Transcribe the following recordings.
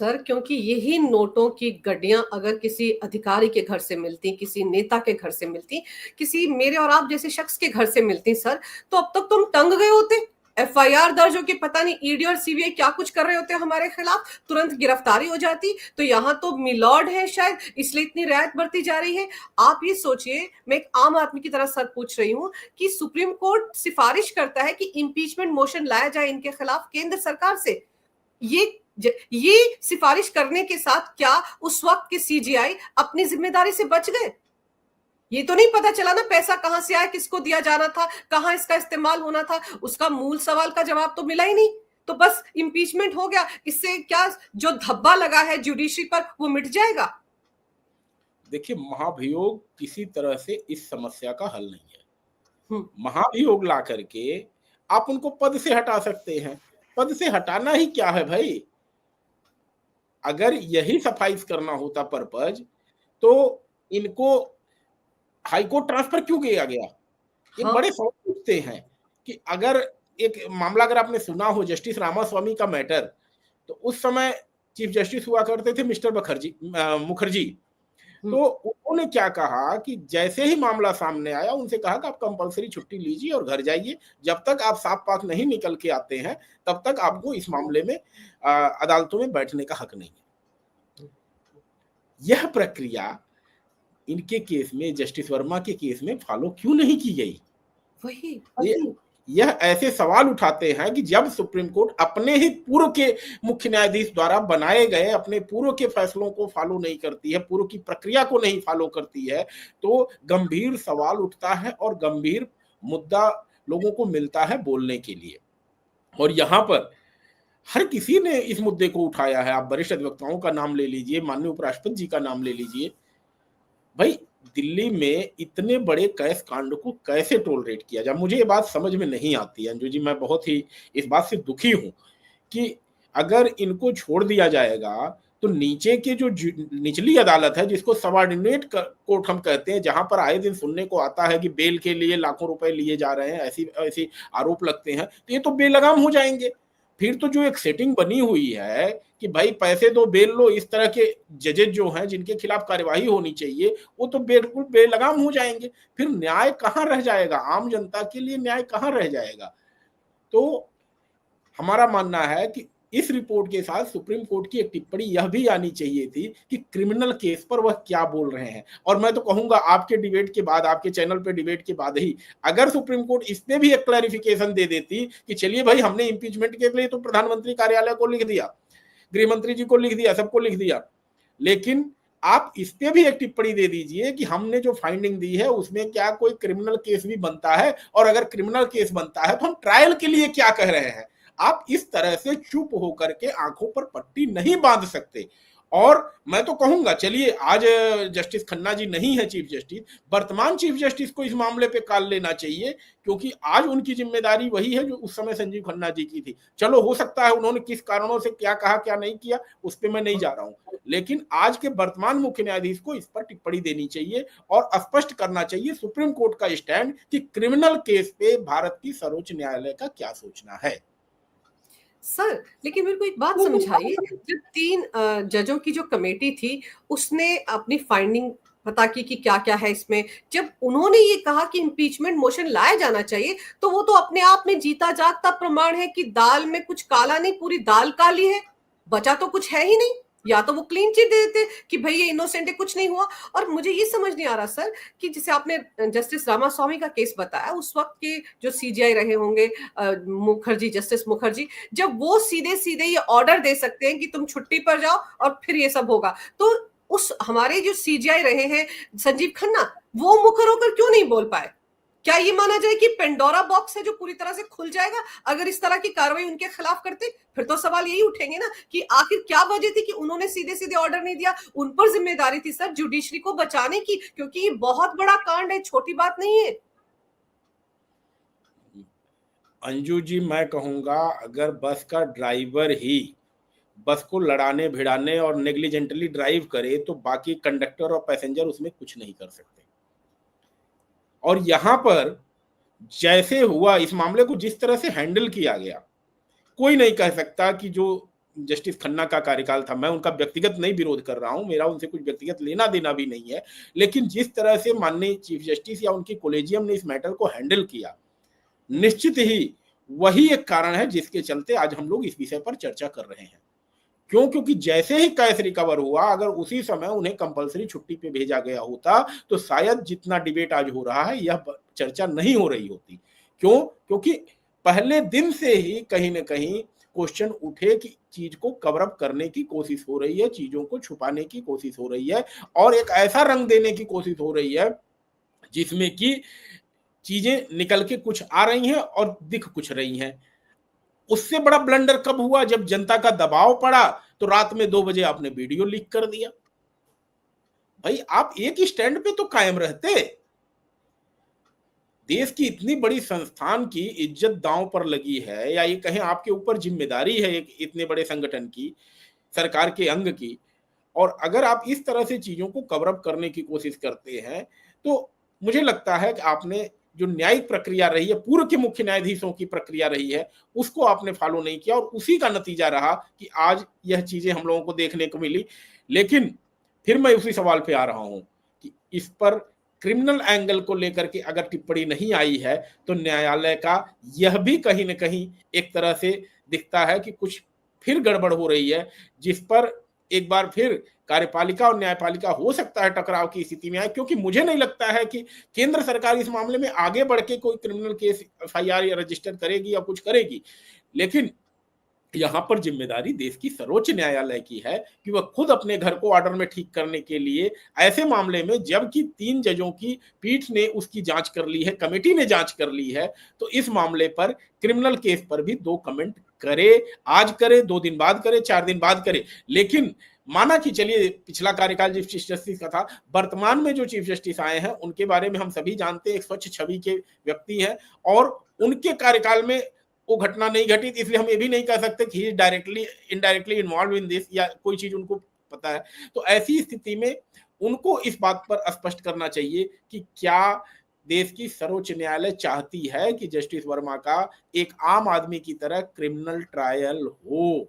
Sir, क्योंकि यही नोटों की गड्डियां अगर किसी अधिकारी के घर से मिलती, किसी नेता के घर से मिलती, किसी मेरे और आप जैसे शख्स के घर से मिलती सर, तो अब तक तुम टंग गए होते। एफआईआर दर्ज हो के पता नहीं ईडी और सीबीआई क्या कुछ कर रहे होते हमारे खिलाफ, तुरंत गिरफ्तारी हो जाती। तो यहाँ तो मिलॉर्ड है शायद, इसलिए इतनी रियायत बरती जा रही है। आप ये सोचिए, मैं एक आम आदमी की तरह सर पूछ रही हूँ कि सुप्रीम कोर्ट सिफारिश करता है कि इंपीचमेंट मोशन लाया जाए इनके खिलाफ केंद्र सरकार से। ये सिफारिश करने के साथ क्या उस वक्त के सीजीआई अपनी जिम्मेदारी से बच गए? ये तो नहीं पता चला ना पैसा कहां से आया, किसको दिया जाना था, कहां इसका इस्तेमाल होना था। उसका मूल सवाल का जवाब तो मिला ही नहीं। तो बस इंपीचमेंट हो गया, इससे क्या जो धब्बा लगा है जुडिशरी पर वो मिट जाएगा? देखिए, महाभियोग किसी तरह से इस समस्या का हल नहीं है। हम्म। महाभियोग ला करके आप उनको पद से हटा सकते हैं। पद से हटाना ही क्या है भाई? अगर यही सफाइश करना होता पर्पज, तो इनको हाईकोर्ट ट्रांसफर क्यों किया गया? ये हाँ। बड़े सवाल उठते हैं कि अगर एक मामला अगर आपने सुना हो जस्टिस रामास्वामी का मैटर, तो उस समय चीफ जस्टिस हुआ करते थे मिस्टर मुखर्जी। तो उन्होंने क्या कहा कि जैसे ही मामला सामने आया उनसे कहा कि आप कंपलसरी छुट्टी लीजिए और घर जाइए, जब तक आप साफ पाक नहीं निकल के आते हैं तब तक आपको इस मामले में अदालतों में बैठने का हक नहीं है। यह प्रक्रिया इनके केस में, जस्टिस वर्मा के केस में फॉलो क्यों नहीं की गई? वही यह ऐसे सवाल उठाते हैं कि जब सुप्रीम कोर्ट अपने ही पूर्व के मुख्य न्यायाधीश द्वारा बनाए गए अपने पूर्व के फैसलों को फॉलो नहीं करती है, पूर्व की प्रक्रिया को नहीं फॉलो करती है, तो गंभीर सवाल उठता है और गंभीर मुद्दा लोगों को मिलता है बोलने के लिए। और यहाँ पर हर किसी ने इस मुद्दे को उठाया है। आप वरिष्ठ अधिवक्ताओं का नाम ले लीजिए, माननीय उपराष्ट्रपति जी का नाम ले लीजिए। भाई, दिल्ली में इतने बड़े कैश कांड को कैसे टॉलरेट किया जाए, मुझे ये बात समझ में नहीं आती है अंजू जी। मैं बहुत ही इस बात से दुखी हूं कि अगर इनको छोड़ दिया जाएगा तो नीचे के जो निचली अदालत है, जिसको सबऑर्डिनेट कोर्ट हम कहते हैं, जहां पर आए दिन सुनने को आता है कि बेल के लिए लाखों रुपए लिए जा रहे हैं, ऐसी ऐसी आरोप लगते हैं, तो ये तो बेलगाम हो जाएंगे। फिर तो जो एक सेटिंग बनी हुई है कि भाई पैसे दो बेल लो, इस तरह के जजेज जो हैं जिनके खिलाफ कार्यवाही होनी चाहिए, वो तो बिल्कुल बेलगाम हो जाएंगे। फिर न्याय कहाँ रह जाएगा? आम जनता के लिए न्याय कहाँ रह जाएगा? तो हमारा मानना है कि इस रिपोर्ट के साथ सुप्रीम कोर्ट की एक टिप्पणी यह भी आनी चाहिए थी कि क्रिमिनल केस पर वह क्या बोल रहे हैं। और मैं तो कहूंगा आपके डिबेट के बाद, आपके चैनल पे डिबेट के बाद ही अगर सुप्रीम कोर्ट इस पे भी एक क्लैरिफिकेशन दे देती कि चलिए भाई, हमने इंपीचमेंट के लिए तो प्रधानमंत्री कार्यालय को लिख दिया, गृह मंत्री जी को लिख दिया, सबको लिख दिया, लेकिन आप इस पे भी एक टिप्पणी दे दीजिए कि हमने जो फाइंडिंग दी है उसमें क्या कोई क्रिमिनल केस भी बनता है, और अगर क्रिमिनल केस बनता है तो हम ट्रायल के लिए क्या कह रहे हैं। आप इस तरह से चुप होकर के आंखों पर पट्टी नहीं बांध सकते। और मैं तो कहूंगा, चलिए आज जस्टिस खन्ना जी नहीं है चीफ जस्टिस, वर्तमान चीफ जस्टिस को इस मामले पे काल लेना चाहिए, क्योंकि आज उनकी जिम्मेदारी वही है जो उस समय संजीव खन्ना जी की थी। चलो, हो सकता है उन्होंने किस कारणों से क्या कहा क्या नहीं किया, उस पर मैं नहीं जा रहा हूं, लेकिन आज के वर्तमान मुख्य न्यायाधीश को इस पर टिप्पणी देनी चाहिए और स्पष्ट करना चाहिए सुप्रीम कोर्ट का स्टैंड कि क्रिमिनल केस पे भारत की सर्वोच्च न्यायालय का क्या सोचना है। सर, लेकिन मेरे को एक बात समझाइए, जब 3 जजों की जो कमेटी थी उसने अपनी फाइंडिंग पता की कि क्या क्या है इसमें, जब उन्होंने ये कहा कि इंपीचमेंट मोशन लाया जाना चाहिए, तो वो तो अपने आप में जीता जागता प्रमाण है कि दाल में कुछ काला नहीं, पूरी दाल काली है, बचा तो कुछ है ही नहीं। या तो वो क्लीन चिट दे देते कि भाई ये इनोसेंट है, कुछ नहीं हुआ। और मुझे ये समझ नहीं आ रहा सर कि जैसे आपने जस्टिस रामास्वामी का केस बताया, उस वक्त के जो सीजीआई रहे होंगे मुखर्जी, जस्टिस मुखर्जी, जब वो सीधे सीधे ये ऑर्डर दे सकते हैं कि तुम छुट्टी पर जाओ और फिर ये सब होगा, तो उस हमारे जो सीजीआई रहे हैं संजीव खन्ना, वो मुखर होकर क्यों नहीं बोल पाए? क्या ये माना जाए कि पेंडोरा बॉक्स है जो पूरी तरह से खुल जाएगा अगर इस तरह की कार्रवाई उनके खिलाफ करते? फिर तो सवाल यही उठेंगे ना कि आखिर क्या वजह थी कि उन्होंने सीधे सीधे ऑर्डर नहीं दिया। उन पर जिम्मेदारी थी सर जुडिशरी को बचाने की, क्योंकि ये बहुत बड़ा कांड है, छोटी बात नहीं है। अंजू जी, मैं कहूंगा अगर बस का ड्राइवर ही बस को लड़ाने भिड़ाने और नेग्लिजेंटली ड्राइव करे तो बाकी कंडक्टर और पैसेंजर उसमें कुछ नहीं कर सकते। और यहां पर जैसे हुआ, इस मामले को जिस तरह से हैंडल किया गया, कोई नहीं कह सकता कि जो जस्टिस खन्ना का कार्यकाल था, मैं उनका व्यक्तिगत नहीं विरोध कर रहा हूं, मेरा उनसे कुछ व्यक्तिगत लेना देना भी नहीं है, लेकिन जिस तरह से माननीय चीफ जस्टिस या उनकी कोलेजियम ने इस मैटर को हैंडल किया, निश्चित ही वही एक कारण है जिसके चलते आज हम लोग इस विषय पर चर्चा कर रहे हैं। क्यों? क्योंकि जैसे ही कैश रिकवर हुआ, अगर उसी समय उन्हें कंपलसरी छुट्टी पे भेजा गया होता तो शायद जितना डिबेट आज हो रहा है यह चर्चा नहीं हो रही होती। क्यों? क्योंकि पहले दिन से ही कहीं न कहीं क्वेश्चन उठे कि चीज को कवर अप करने की कोशिश हो रही है, चीजों को छुपाने की कोशिश हो रही है और एक ऐसा रंग देने की कोशिश हो रही है जिसमें कि चीजें निकल के कुछ आ रही हैं और दिख कुछ रही हैं। उससे बड़ा ब्लंडर कब हुआ? जब जनता का दबाव पड़ा तो रात में 2 बजे आपने वीडियो लीक कर दिया। भाई आप एक ही स्टैंड पे तो कायम रहते। देश की इतनी बड़ी संस्थान की इज्जत दांव पर लगी है, या ये कहें आपके ऊपर जिम्मेदारी है एक इतने बड़े संगठन की, सरकार के अंग की, और अगर आप इस तरह से चीजों को कवर अप करने की कोशिश करते हैं तो मुझे लगता है कि आपने जो न्यायिक प्रक्रिया रही है, पूर्व के मुख्य न्यायाधीशों की प्रक्रिया रही है, उसको आपने फॉलो नहीं किया और उसी का नतीजा रहा कि आज यह चीजें हम लोगों को देखने को मिली। लेकिन फिर मैं उसी सवाल पे आ रहा हूं कि इस पर क्रिमिनल एंगल को लेकर के अगर टिप्पणी नहीं आई है तो न्यायालय का यह भी कहीं ना कहीं एक तरह से दिखता है कि कुछ फिर गड़बड़ हो रही है, जिस पर एक बार फिर कार्यपालिका और न्यायपालिका हो सकता है टकराव की स्थिति में आए। क्योंकि मुझे नहीं लगता है कि केंद्र सरकार इस मामले में आगे बढ़ के कोई क्रिमिनल केस एफआईआर या रजिस्टर करेगी या कुछ करेगी, लेकिन यहां पर जिम्मेदारी देश की सर्वोच्च न्यायालय की है कि वह खुद अपने घर को ऑर्डर में ठीक करने के लिए ऐसे मामले में, जबकि 3 जजों की पीठ ने उसकी जांच कर ली है, कमेटी ने जांच कर ली है, तो इस मामले पर क्रिमिनल केस पर भी 2 कमेंट करे। आज करे, 2 दिन बाद करे, 4 दिन बाद करे, लेकिन माना कि चलिए पिछला कार्यकाल चीफ जस्टिस का था, वर्तमान में जो चीफ जस्टिस आए हैं उनके बारे में हम सभी जानते हैं, एक स्वच्छ छवि के व्यक्ति हैं और उनके कार्यकाल में वो घटना नहीं घटी, इसलिए हम ये भी नहीं कह सकते कि directly indirectly involve in this या कोई चीज उनको पता है। तो ऐसी स्थिति में उनको इस बात पर स्पष्ट करना चाहिए कि क्या देश की सर्वोच्च न्यायालय चाहती है कि जस्टिस वर्मा का एक आम आदमी की तरह क्रिमिनल ट्रायल हो।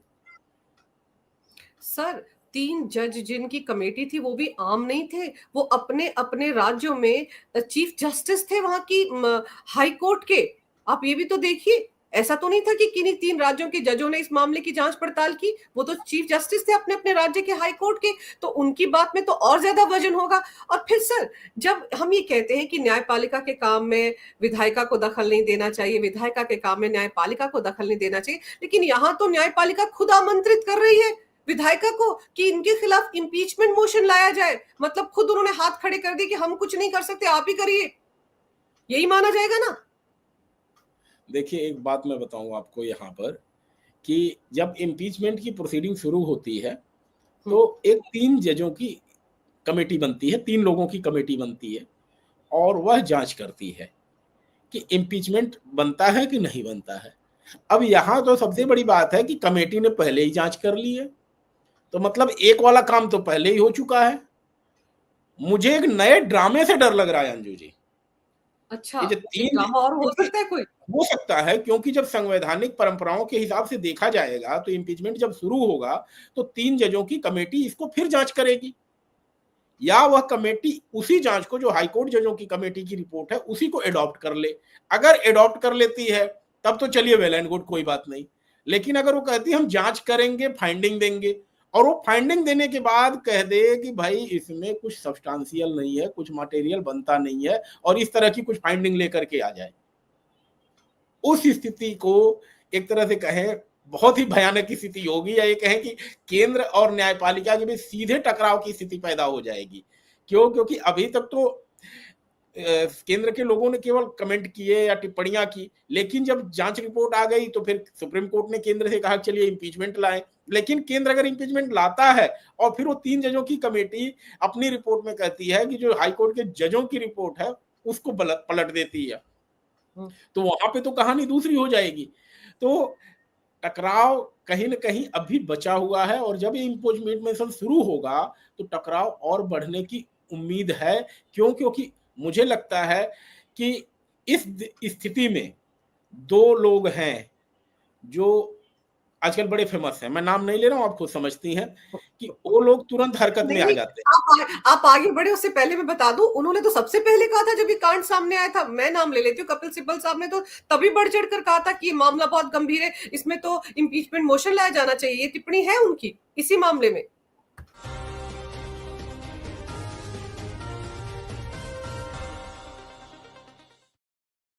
सर 3 जज जिनकी कमेटी थी वो भी आम नहीं थे, वो अपने अपने राज्यों में चीफ जस्टिस थे वहां की हाई कोर्ट के। आप ये भी तो देखिए, ऐसा तो नहीं था कि किन्हीं 3 राज्यों के जजों ने इस मामले की जांच पड़ताल की, वो तो चीफ जस्टिस थे अपने अपने राज्य के हाई कोर्ट के, तो उनकी बात में तो और ज्यादा वजन होगा। और फिर सर जब हम ये कहते हैं कि न्यायपालिका के काम में विधायिका को दखल नहीं देना चाहिए, विधायिका के काम में न्यायपालिका को दखल नहीं देना चाहिए, लेकिन यहाँ तो न्यायपालिका खुद आमंत्रित कर रही है विधायिका को कि इनके खिलाफ इंपीचमेंट मोशन लाया जाए। मतलब खुद उन्होंने हाथ खड़े कर दिए कि हम कुछ नहीं कर सकते, आप ही करिए। यही माना जाएगा ना? देखिए एक बात मैं बताऊं आपको यहाँ पर कि जब इम्पीचमेंट की प्रोसीडिंग शुरू होती है तो एक 3 जजों की कमेटी बनती है, 3 लोगों की कमेटी बनती है और वह जांच करती है कि इम्पीचमेंट बनता है कि नहीं बनता है। अब यहाँ तो सबसे बड़ी बात है कि कमेटी ने पहले ही जांच कर ली है, तो मतलब एक वाला काम तो पहले ही हो चुका है। मुझे एक नए ड्रामे से डर लग रहा है अंजू जी। अच्छा, ये जो एक 3 ड्रामा और हो सकता है कोई? हो सकता है, क्योंकि जब संवैधानिक परंपराओं के हिसाब से देखा जाएगा तो इम्पीचमेंट जब शुरू होगा तो 3 जजों की कमेटी इसको फिर जांच करेगी, या वह कमेटी उसी जांच को जो हाईकोर्ट जजों की कमेटी की रिपोर्ट है उसी को एडॉप्ट कर ले। अगर एडॉप्ट कर लेती है तब तो चलिए वेल एंड गुड, कोई बात नहीं। लेकिन अगर वो कहती है हम जांच करेंगे, फाइंडिंग देंगे, और वो फाइंडिंग देने के बाद कह दे कि भाई इसमें कुछ सब्सटेंशियल नहीं है, कुछ मटेरियल बनता नहीं है, और इस तरह की कुछ फाइंडिंग लेकर के आ जाए, उस स्थिति को एक तरह से कहें बहुत ही भयानक स्थिति होगी, या ये कहें कि केंद्र और न्यायपालिका के बीच सीधे टकराव की स्थिति पैदा हो जाएगी। क्यों? क्योंकि अभी तक तो केंद्र के लोगों ने केवल कमेंट किए या टिप्पणियां की, लेकिन जब जांच रिपोर्ट आ गई तो फिर सुप्रीम कोर्ट ने केंद्र से कहा चलिए इंपीचमेंट लाएं। लेकिन केंद्र अगर इंपीचमेंट लाता है और फिर वो 3 जजों की कमेटी अपनी रिपोर्ट में कहती है कि जो हाईकोर्ट के जजों की रिपोर्ट है उसको पलट देती है, तो वहां पे तो कहानी दूसरी हो जाएगी। तो टकराव कहीं न कहीं अभी बचा हुआ है, और जब ये इंपोजमेंट शुरू होगा तो टकराव और बढ़ने की उम्मीद है। क्यों? क्योंकि मुझे लगता है कि इस स्थिति में 2 लोग हैं जो आजकल बड़े फेमस हैं, मैं नाम नहीं ले रहा हूँ, आप खुद समझती हैं कि वो लोग तुरंत हरकत में नहीं, आ नहीं, जाते हैं। आप आगे बढ़े उससे पहले मैं बता दूं, उन्होंने तो सबसे पहले कहा था जब ये कांड सामने आया था, मैं नाम ले लेती हूँ, कपिल सिब्बल साहब ने तो तभी बढ़ चढ़कर कहा था कि ये मामला बहुत गंभीर है, इसमें तो इम्पीचमेंट मोशन लाया जाना चाहिए, ये टिप्पणी है उनकी इसी मामले में।